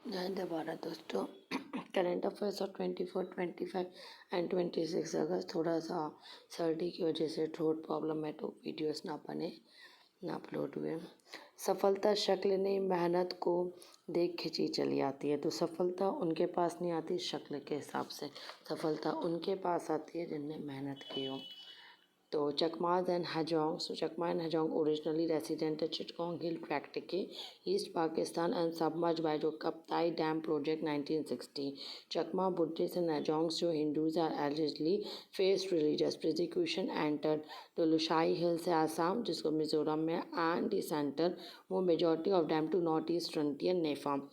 जय हिंद भारत दोस्तों। Current affairs of 24, 25 and 26 अगस्त। थोड़ा सा सर्दी की वजह से थ्रोट प्रॉब्लम है तो वीडियोस ना बने, ना अपलोड हुए। सफलता शक्ल नहीं मेहनत को देख खिंची चली आती है। तो सफलता उनके पास नहीं आती शक्ल के हिसाब से, सफलता उनके पास आती है जिनने मेहनत की हो। तो Chakmas and Hajongs. So Chakma and Hajong originally resident at Chittagong Hill Tractate, East Pakistan and submerged by the Kaptai Dam Project 1960. Chakma Buddhists and Hajongs जो Hindus are allegedly faced religious persecution entered the Lushai Hills से आसाम जिसको मिजोरम में and the center वो majority of them to northeast frontier Nepal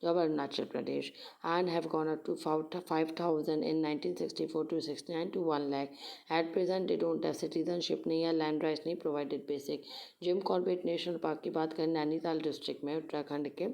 of Arunachal Pradesh and have gone up to 5,000 in 1964 to 69 to 1 lakh. At present, they don't have citizenship नहीं है, land rights नहीं, provided basic. Jim Corbett national park की बात करें Nainital district में उत्तराखंड के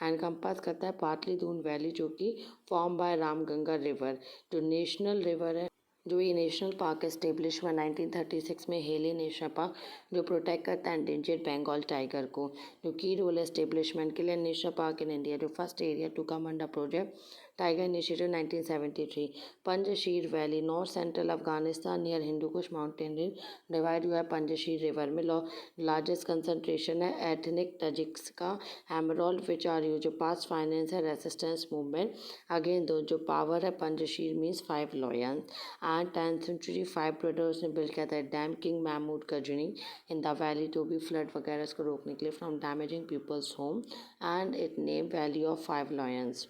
encompass करता है पाटली दून वैली जो कि फॉर्म बाय रामगंगा रिवर जो नेशनल रिवर है। जो ये नेशनल पार्क एस्टेब्लिश हुआ 1936 में हेली नेशनल पार्क जो प्रोटेक्ट करता है एंडेंजर्ड बंगाल टाइगर को। जो की रोल एस्टेब्लिशमेंट के लिए नेशनल पार्क इन इंडिया जो first area to come under project tiger initiative 1973। Panjshir valley north central Afghanistan near Hindu Kush mountain range divide हुआ है पंजशीर रिवर में। लार्जेस्ट कंसंट्रेशन है एथनिक तजिक्स का एमरॉल्ड विच आर यू जो पास्ट फाइनेंस है रेसिस्टेंस मूवमेंट अगेन दो जो पावर है Panjshir means 5 lions and 10th century 5 brothers ने बिल्ड किया था dam king Mahmood Ghazni in the valley तो भी फ्लड वगैरह को रोकने के लिए from damaging people's home and it name valley of 5 lions.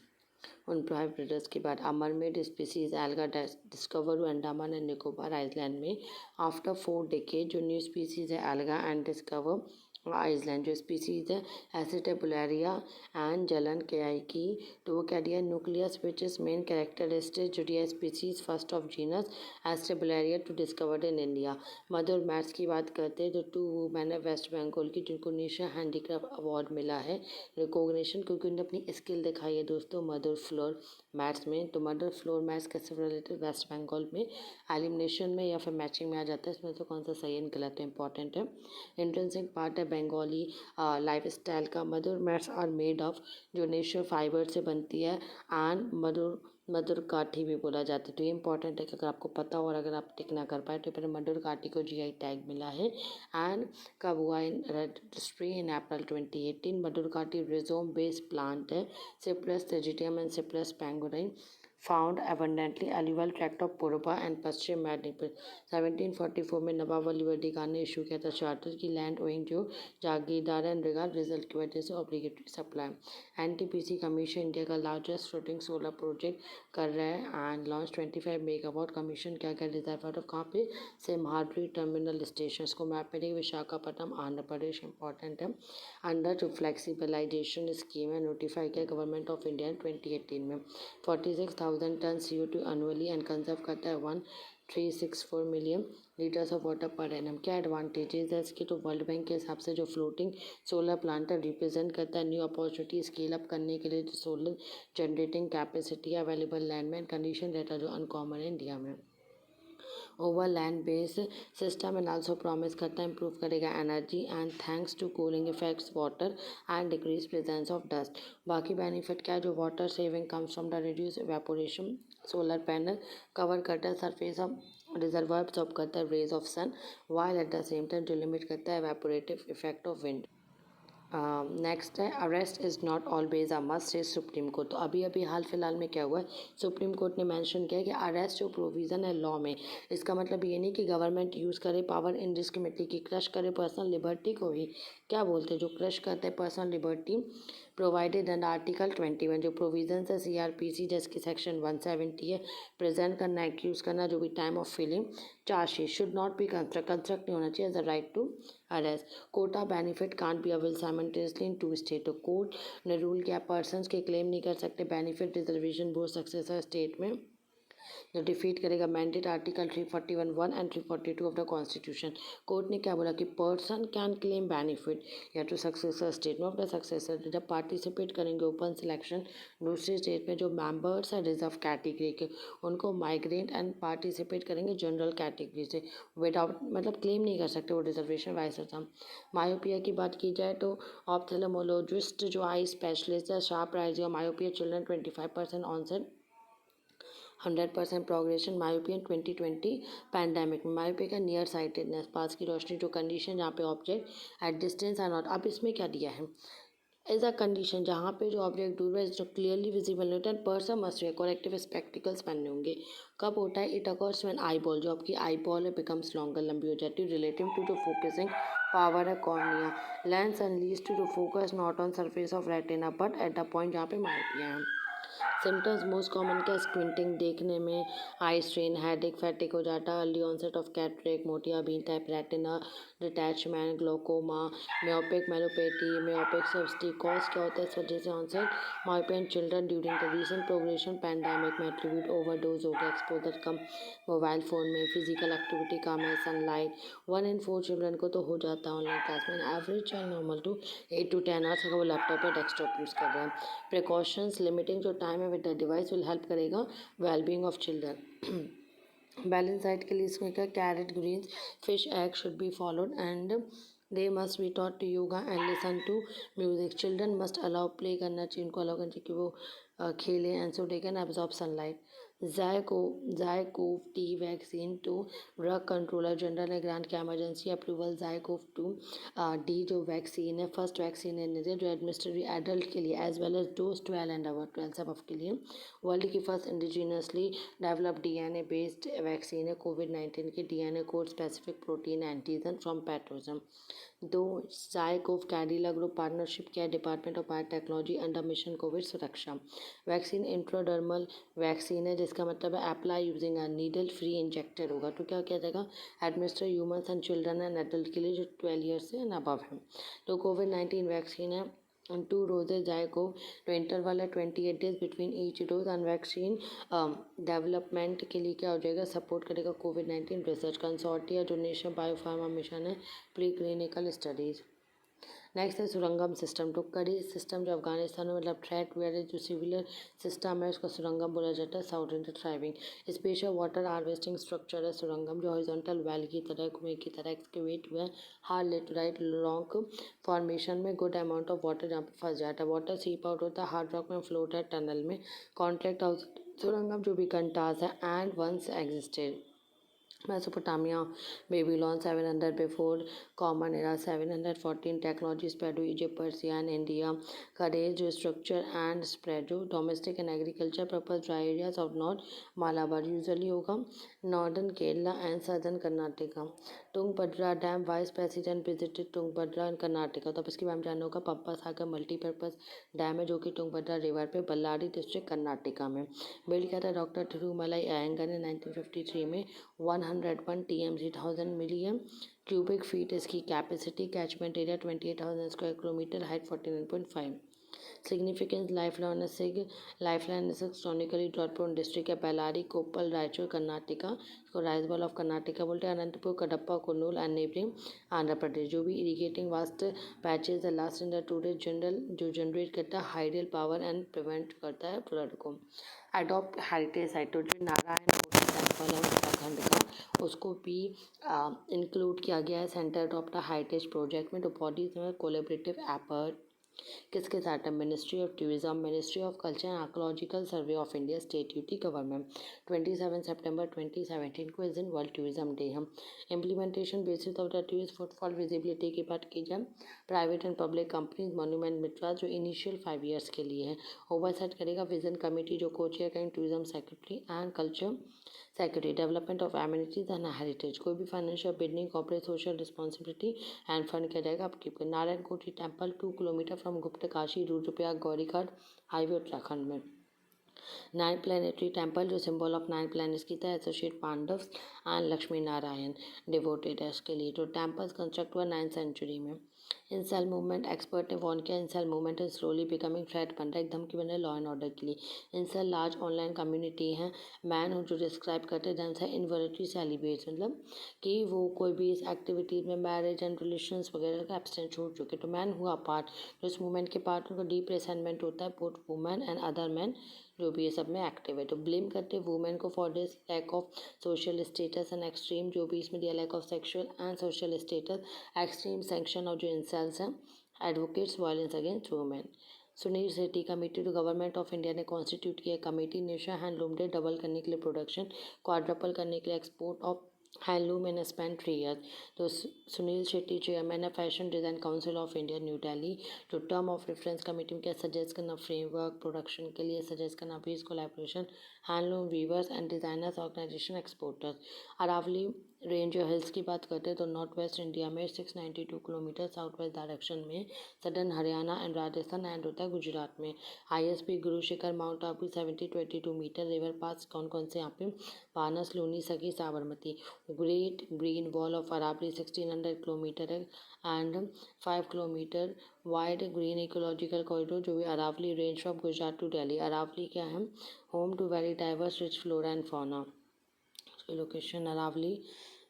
उन 5 ब्रदर्स के बाद अमरमेड स्पीसीज एल्गा डिस्कवर हुआ अंडमान एंड निकोबार आइलैंड में आफ्टर 4 डेकेड। जो न्यू स्पीसीज है एल्गा एंड डिस्कवर आइसलैंड जो स्पीसीज है एसिटेबुलेरिया एंड जलन के आई की तो वो कह दिया nucleus which is main characteristic जो दिया species first of genus Acetabularia to discovered in India. Madhur maths की बात करते हैं तो 2 वुमेन है वेस्ट बंगाल की जिनको नेशनल हैंडीक्राफ्ट अवार्ड मिला है रिकॉग्निशन क्योंकि उन्होंने अपनी स्किल दिखाई है दोस्तों मधुर फ्लोर मैथ्स में। तो मधुर फ्लोर मैथ्स कैसे रिलेटेड वेस्ट बंगाल में एलिमिनेशन में या फिर मैचिंग में आ जाता है इसमें तो कौन सा सही है गलत है इंपॉर्टेंट है। इंट्रेंसिक पार्ट है बंगाली लाइफ स्टाइल का। मधुर मैट्स आर मेड ऑफ जो नेचुरल फाइबर से बनती है एंड मधुर काठी भी बोला जाता है। तो ये इंपॉर्टेंट है कि अगर आपको पता हो और अगर आप टिक ना कर पाए तो फिर मधुर काठी को जीआई टैग मिला है एंड कब हुआ इन रजिस्ट्री इन अप्रैल 2018। मधुर काठी रिजोम बेस्ड प्लांट है Cyperus tegetum and Cyperus pangorei found abundantly alluvial tract of Purba and Paschim Medinipur. 1744 में नवाब अली वर्दी खान ने इशू किया था चार्टर की लैंड ओइंग जो जागीरदार एंड रिगार्ड रिजल्ट की वजह से obligatory supply. NTPC commission India का लार्जेस्ट फ्लोटिंग सोलर प्रोजेक्ट कर रहा है एंड लॉन्च 25 मेगावाट कमीशन किया गया रिजर्व ऑफ कहाँ पे सिमहाद्री टर्मिनल स्टेशन को मैप में विशाखापट्टनम आंध्र प्रदेश इंपॉर्टेंट है। अंडर जो फ्लेक्सिबलाइजेशन स्कीम है नोटिफाई किया गवर्नमेंट ऑफ इंडिया 2018 में 46,000 ton CO2 annually and conserve करता है 1364 million litres of water per annum. क्या एडवांटेजेस है इसकी तो वर्ल्ड बैंक के हिसाब से जो फ्लोटिंग सोलर प्लांट रिप्रेजेंट करता है न्यू अपॉर्चुनिटी स्केल अप करने के लिए जो solar generating capacity available land में कंडीशन रहता है जो अनकॉमन है इंडिया में। Over land based system and also promise करता है इंप्रूव करेगा energy and thanks to cooling effects water and decrease presence of dust. बाकी बेनिफिट क्या है जो water saving comes from the reduce evaporation. Solar panel cover करता है surface of reservoir absorb करता है rays of sun while at the same time जो limit करता है evaporative effect of wind. Next है arrest is not always a must से supreme court. तो अभी अभी हाल फिलहाल में क्या हुआ है सुप्रीम कोर्ट ने मेंशन किया कि अरेस्ट जो प्रोविज़न है लॉ में इसका मतलब ये नहीं कि गवर्नमेंट यूज़ करे पावर इनडिस्क्रिमिनेटली की क्रश करे पर्सनल लिबर्टी को ही क्या बोलते हैं जो क्रश करते हैं personal liberty provided under article 21 जो प्रोविजन है CRPC जिसकी सेक्शन 170 है प्रेजेंट करना एक्यूज करना जो भी time of filing chargesheet should not be construct नहीं होना चाहिए as a right to arrest. Quota benefit can't be avail simultaneously in 2 state. तो कोर्ट ने रूल किया पर्सनस के क्लेम नहीं कर सकते benefit reservation both successor state में जो डिफीट करेगा mandate article 341(1) and 342 of the constitution. Court ने क्या बोला कि पर्सन कैन क्लेम बेनिफिट या to successor state of the successor जब पार्टिसिपेट करेंगे ओपन सिलेक्शन दूसरे स्टेट में जो मेंबर्स है रिजर्व कैटेगरी के उनको माइग्रेट एंड पार्टिसिपेट करेंगे जनरल कैटेगरी से विदाउट मतलब क्लेम नहीं कर सकते वो रिजर्वेशन वाइस था। मायोपिया की बात की जाए तो ऑप्थेल्मोलॉजिस्ट जो आई स्पेशलिस्ट है sharp rising myopia children 25% onset 100% progression myopia in 2020 pandemic में मायोपिया का नियर साइटेडनेस पास की रोशनी जो कंडीशन जहाँ पे object at distance are not. अब इसमें क्या दिया है एज अ कंडीशन जहाँ पे जो ऑब्जेक्ट दूर है जो क्लियरली विजिबल नहीं होता है person must wear corrective spectacles पहनने होंगे। कब होता है it occurs when eye ball जो आपकी आई बॉल है बिकम्स लॉन्गर लंबी हो जाती है रिलेटिव टू जो फोकसिंग पावर है cornea lens unleash to focus not on surface of retina but at the point जहाँ पे मायोपिया है। सिम्टम्स मोस्ट कॉमन क्या स्क्विंटिंग देखने में आई स्ट्रेन हेडेक फैटिक हो जाता अर्ली ऑनसेट ऑफ कैटरेक मोतियाबिंद type retina detachment glaucoma myopic maculopathy myopic सब्स्टिक कॉज क्या होता है इस वजह से onset myopia in children during the recent progression pandemic में एट्रीब्यूट ओवरडोज हो गया एक्सपोजर कम मोबाइल फ़ोन में फिजिकल एक्टिविटी कम है सनलाइट 1 in 4 चिल्ड्रन को तो हो जाता है ऑनलाइन क्लास में average child normal to 8 to 10 hours अगर वो लैपटॉप या डेस्कटॉप यूज़ कर रहे हैं। प्रिकॉशंस लिमिटिंग जो टाइम है with the device will help करेगा wellbeing of children. Balance diet के लिए इसमें क्या carrot greens fish egg should be followed and they must be taught to yoga and listen to music children must allow play करना चाहिए उनको allow करना चाहिए कि वो खेलें and so they can absorb sunlight. ZyCoV D vaccine to drug controller general ने grant किया emergency approval ZyCoV to D जो वैक्सीन है फर्स्ट वैक्सीन है जो एडमिनिस्ट्रेटरी एडल्ट के लिए as well as dose 12 and over 12 सब के लिए वर्ल्ड की first indigenously develop DNA based vaccine है कोविड-19 की DNA code specific protein antigen from pathogen. दो जायकोव कैडिला ग्रुप पार्टनरशिप किया department of biotechnology under mission Covid सुरक्षा। वैक्सीन इंट्रोडर्मल वैक्सीन है जिसका मतलब है apply using a needle free injector होगा तो क्या किया जाएगा administer humans and children and adult के लिए जो 12 ईयर्स से अबव है। तो कोविड-19 वैक्सीन है 2 डोजेज जायकोव तो इंटरवल है 28 days between each dose and vaccine development के लिए क्या हो जाएगा सपोर्ट करेगा कोविड-19 रिसर्च कंसोर्टिया जो नेशनल बायोफार्मा मिशन है प्री क्लिनिकल स्टडीज़। नेक्स्ट है सुरंगम सिस्टम तो कड़ी सिस्टम जो अफगानिस्तान में मतलब थ्रेट वेयर जो सिविलर सिस्टम है उसको सुरंगम बोला जाता है south Indian driving special water harvesting structure है सुरंगम जो हॉरिजॉन्टल वैली की तरह कुएं की तरह एक्सकेवेट हुआ है हार्ड लेटराइट लॉन्ग फॉर्मेशन में गुड अमाउंट ऑफ वाटर जहाँ पे फंस जाता है वाटर सीप आउट होता है हार्ड रॉक में फ्लोट है टनल में कॉन्ट्रैक्ट हाउस सुरंगम जो भी कंटास है and once existed Mesopotamia, Babylon 700 before Common Era 714 technology spread to Egypt, Persia and India. Courage, structure and spread to domestic and agriculture purpose dry areas of North Malabar usually होगा Northern Kerala and Southern Karnataka. Tungabhadra Dam Vice President visited Tungabhadra in Karnataka. तो अब इसके बारे में जानना होगा पप्पा सागर multipurpose dam है जो कि तुंगभद्रा रिवर पे बल्लारी डिस्ट्रिक्ट कर्नाटका में बिल्ड किया था डॉक्टर थिरुमलाई अयंगर ने 1953 में 101 TMC 1000 मिलियन क्यूबिक फीट इसकी capacity catchment area 28,000 square kilometre height 49.5 significance lifeline chronically डॉट प्रोन डिस्ट्रिक्ट है बेलारी कोप्पल रायचूर कर्नाटका इसको राइस बॉल ऑफ कर्नाटका बोलते हैं अनंतपुर कडप्पा कुर्नूल एंड नेबरिंग आंध्र प्रदेश जो भी irrigating vast patches the last in the today general जो जनरेट करता है हाइडल पावर एंड प्रिवेंट करता है फ्लड को अडॉप्ट हेरिटेज साइट तो जो नारायण टेम्पल है उत्तराखंड का उसको भी इंक्लूड किया गया है centre of the heritage project में तो बॉडीज में कोलेबरेटिव एफर्ट किसके साथ है ministry of tourism ministry of culture and archaeological survey of India state UT government 27 सितंबर 2017 को इस दिन वर्ल्ड टूरिज्म डे हम implementation basis of the tourist footfall visibility की बात की जाए private and public companies monument Mitra जो इनिशियल 5 ईयर्स के लिए है ओवरसाइट करेगा विजन कमेटी जो को चेयर करेंगे tourism secretary and culture secretary development of amenities and heritage कोई भी financial building corporate social responsibility end fund किया जाएगा आपकी नारायण कोठी temple 2 kilometre from Gupt Kashi Rudraprayag Gaurighat highway Uttarakhand में 9 प्लानिटरी टेम्पल जो सिंबल ऑफ 9 प्लैनेट्स की था associate Pandav and Lakshmi Narayan devoted है इसके लिए जो टेम्पल्स कंस्ट्रक्ट हुआ 9th सेंचुरी में इंसेल मूवमेंट, एक्सपर्ट ने वार्न किया incel movement is slowly becoming threat बन रहा है, एक धमकी बन रहा है लॉ एंड ऑर्डर के लिए। इंसेल लार्ज ऑनलाइन कम्युनिटी है, मैन जो डिस्क्राइब करते हैं है इनवॉलंटरी सेलिब्रेट, मतलब कि वो कोई भी इस एक्टिविटी में मैरिज एंड रिलेशंस वगैरह का एब्सटेंस छोड़ चुके। तो मैन हुआ पार्ट, जो इस मूवमेंट के पार्ट उनको डीप रिसेंटमेंट होता है both women and other man जो भी ये सब में एक्टिव है। तो ब्लेम करते हैं वुमेन को for this lack of social status and extreme, जो भी इसमें दिया lack of sexual and social status, extreme section of जो इंसेल्स हैं advocates violence against women. Sunil Shetty committee to government of India ने कॉन्स्टिट्यूट किया committee Nisha handloom day double करने के लिए प्रोडक्शन, क्वाड्रपल करने के लिए export of handloom in span 3 year. तो सुनील शेट्टी चेयरमैन है fashion design council of India new Delhi. जो टर्म ऑफ रेफरेंस कमेटी में क्या सजेस्ट करना, फ्रेमवर्क प्रोडक्शन के लिए सजेस्ट करना, peace collaboration, handloom weavers and designers organisation exporters. Aravalli range hills की बात करते हैं तो नॉर्थ वेस्ट इंडिया में 692 किलोमीटर साउथ वेस्ट डायरेक्शन में, southern Haryana and Rajasthan and होता है गुजरात में। ISP Guru Shikhar mount Abu 7022 metre, river पास कौन कौन से यहाँ पे, Banas, Luni, Sakhi, Sabarmati. Great green wall of Aravalli 1600 kilometre है and 5 kilometre wide green ecological corridor जो भी Aravalli range from Gujarat to Delhi. Aravalli क्या है, home to very diverse rich flora and fauna. Location Aravalli.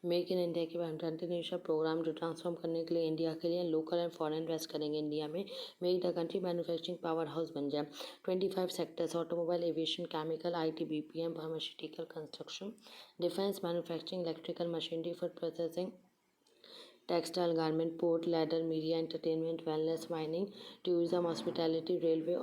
Make in India के बाद इंटरनेशनल प्रोग्राम जो ट्रांसफॉर्म करने के लिए इंडिया के लिए लोकल एंड फॉरेन इन्वेस्ट करेंगे इंडिया में, make the country manufacturing powerhouse बन जाए। 25 sectors, automobile, aviation, chemical, IT, BPM, pharmaceutical, construction, defence, manufacturing, electrical machinery, food processing, textile, garment, port, leather, media, entertainment, wellness, mining, tourism, hospitality, railway,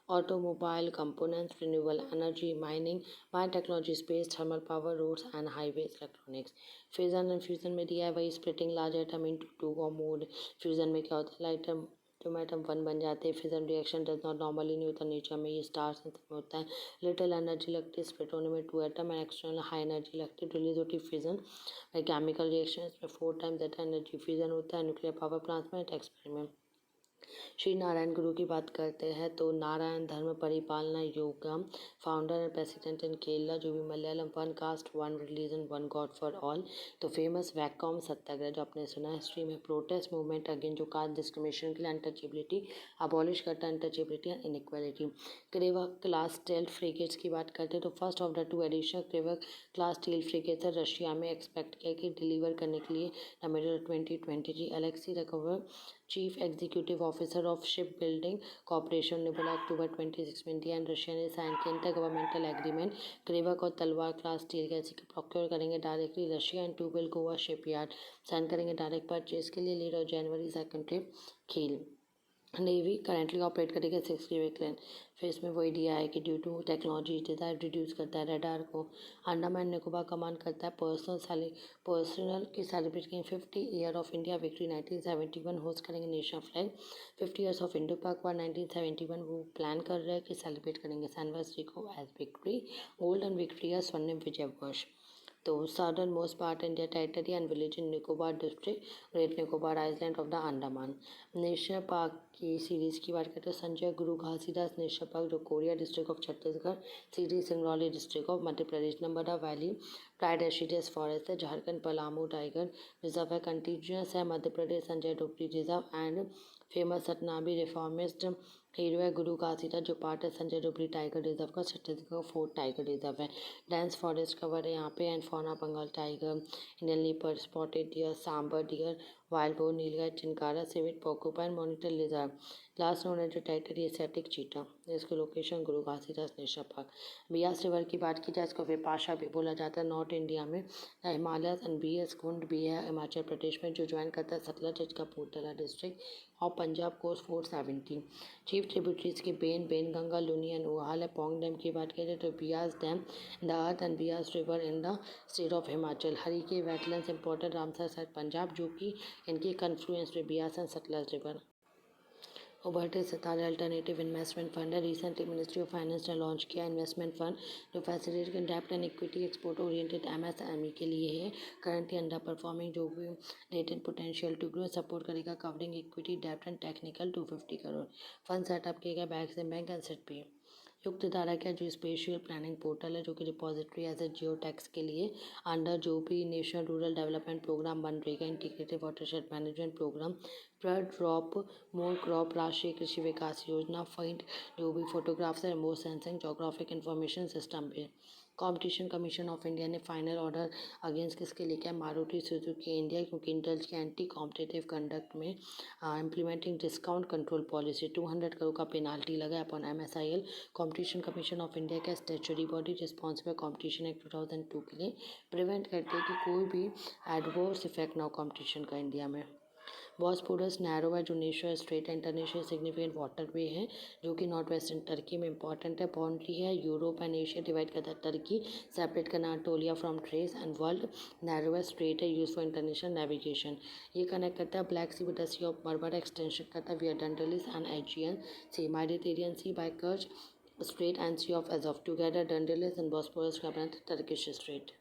automobile components, renewable energy, mining, biotechnology, space, thermal power, roads and highways, electronics. Fusion and fusion में दिया है वही splitting large item into to और mode. Fusion में क्या होता है, item जो आइटम 1 बन जाते हैं। Fission reaction does not normally नहीं होता नेचर में, ये स्टार्स में होता है। लिटिल एनर्जी लगती है, स्प्लिट होने में 2 atom and external high energy लगती है, रिलीज होती है फिजन बाई केमिकल रिएक्शन में 4 टाइम्स दैट एनर्जी। फिजन होता है न्यूक्लियर पावर प्लांट्स में, एक्सपेरिमेंट। श्री नारायण गुरु की बात करते हैं तो Narayan Dharma Paripalana Yogam, founder and president in Kerala, जो भी Malayalam, 1 caste 1 religion 1 god for all. तो फेमस वैकॉम सत्याग्रह जो आपने सुना हिस्ट्री में, प्रोटेस्ट मूवमेंट अगेन जो कास्ट डिस्क्रिमिनेशन के लिए, अनटचेबिलिटी अबॉलिश करता है, untouchability and inequality. Krivak class stealth frigates की बात करते हैं तो first of the 2 edition Krivak class stealth frigates Russia में एक्सपेक्ट किया कि डिलीवर करने के लिए मिडल 2023। अलेक्सी रकवर chief executive officer of ship building corporation ने बोला अक्टूबर 26 में इंडिया एंड रशिया ने साइन किया इंटर गवर्नमेंटल एग्रीमेंट। क्रेवक और तलवार क्लास स्टील गैस की प्रोक्योर करेंगे डायरेक्टली रशिया एंड टूबेल गोवा शिपयार्ड, साइन करेंगे डायरेक्ट परचेज के लिए। लीडर जनवरी 2 ट्रिप खेल। नेवी करेंटली ऑपरेट करेगा 6 वेकलैंड। फिर इसमें वही दिया है कि due to technology desire reduce करता है रडार को। अंडमान निकोबार कमांड करता है पर्सनल की celebrate 50 year of India victory 1971 host करेंगे national flag. 50 years of Indo Pak war 1971 वो प्लान कर रहे हैं कि सेलिब्रेट करेंगे एनिवर्सरी को एज विक्ट्री। गोल्डन विक्ट्री या स्वर्णिम विजय वर्ष। तो southern most part India territory and village in Nicobar district, great Nicobar island of the Andaman. National park की सीरीज़ की बात करते हैं संजय गुरु घासीदास नेशनल पार्क जो Koriya district of Chhattisgarh, series Singrauli district of Madhya Pradesh. Narmada valley प्राइड एशिडियस फॉरेस्ट है, झारखंड पलामू टाइगर रिजर्व है, कंटिन्यूस है Madhya Pradesh Sanjay Dubri reserve and famous Satnami reformist hero है गुरु घासीदास जो पार्ट है संजय डोगरी टाइगर रिजर्व का, छत्तीसगढ़ 4 टाइगर रिजर्व है। डेंस फॉरेस्ट कवर है यहाँ पे and fauna Bengal tiger, Indian leopard, spotted deer, sambar deer, wild boar, nilgai, chinkara, civet, porcupine, monitor lizard. Last known है जो टेरिटरी एशियाटिक चीटा, इसकी location Guru Ghasidas national park. Beas river की बात की जाए इसको विपाशा भी बोला जाता है। नॉर्थ इंडिया में हिमालय एंड BS कुंड भी है हिमाचल प्रदेश में जो ज्वाइन करता है सतलज कपूरथला डिस्ट्रिक्ट और पंजाब कोस्ट 470। चीफ ट्रिब्यूटरीज की बेन गंगा, लुनी एंड उहाल है। पोंग डैम की बात करें तो Beas dam the earth and Beas river in the state of Himachal. Harike wetlands important Ramsar site Punjab जो कि इनकी कन्फ्लुएंस में Beas and Sutlej river. Ubharte Sitare alternative investment fund है। रिसेंटली मिनिस्ट्री ऑफ फाइनेंस ने लॉन्च किया इन्वेस्टमेंट फंड जो फैसिलिटेट डेप्ट and equity export oriented MSME के लिए है। करंटली अंडर परफॉर्मिंग जो भी latent potential to grow support करेगा कवरिंग इक्विटी डेप्ट and technical 250 crore. Fund setup किया गया बैंक से बैंक एंड सेट पे। युक्त धारा क्या जो स्पेशियल प्लानिंग पोर्टल है जो कि repository as a geo tags के लिए अंडर जो भी नेशनल रूरल डेवलपमेंट प्रोग्राम बन रहेगा integrated watershed management programme per drop more crop Rashtriya Krishi Vikas Yojana find जो भी फोटोग्राफ्स है remote sensing geographic information system पे कंपटीशन कमीशन ऑफ इंडिया ने फाइनल ऑर्डर अगेंस्ट किसके लिए किया मारुति सुजुकी इंडिया क्योंकि इंटेल के एंटी कॉम्पिटिटिव कंडक्ट में implementing discount control policy 200 crore का पेनाल्टी लगा upon MSIL। Competition commission of India का statutory body responsible competition act 2002 के लिए प्रिवेंट करते हैं कि कोई भी एडवर्स इफेक्ट ना हो कंपटीशन का इंडिया में। बॉस्पोरस नैरो है जो national strait international significant waterway है जो कि नॉर्थ वेस्टर्न टर्की में इंपॉर्टेंट है बाउंड्री है यूरोप एंड एशिया डिवाइड करता है टर्की सेपरेट करना Anatolia from Thrace and world narrowest strait है यूज फॉर इंटरनेशनल नेविगेशन। ये कनेक्ट करता है black sea with the sea of Marmara extension करता है via Dardanelles and Aegean sea Mediterranean sea by Kerch strait and sea of as of together डंडलिस and Bosporus का बनाता है Turkish straight.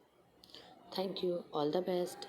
Thank you all the best.